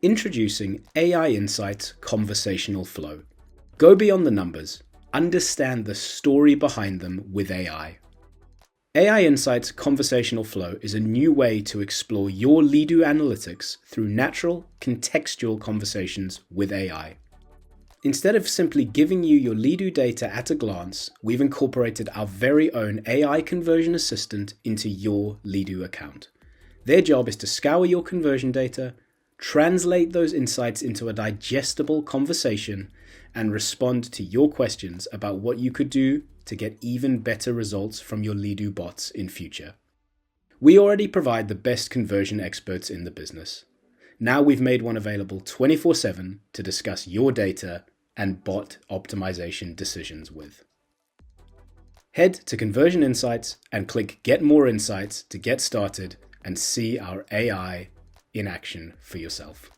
Introducing AI Insights Conversational Flow. Go beyond the numbers. Understand the story behind them with AI. AI Insights Conversational Flow is a new way to explore your Leadoo analytics through natural, contextual conversations with AI. Instead of simply giving you your Leadoo data at a glance, we've incorporated our very own AI conversion assistant into your Leadoo account. Their job is to scour your conversion data, translate those insights into a digestible conversation, and respond to your questions about what you could do to get even better results from your Leadoo bots in future. We already provide the best conversion experts in the business. Now we've made one available 24/7 to discuss your data and bot optimization decisions with. Head to Conversion Insights and click Get More Insights to get started and see our AI in action for yourself.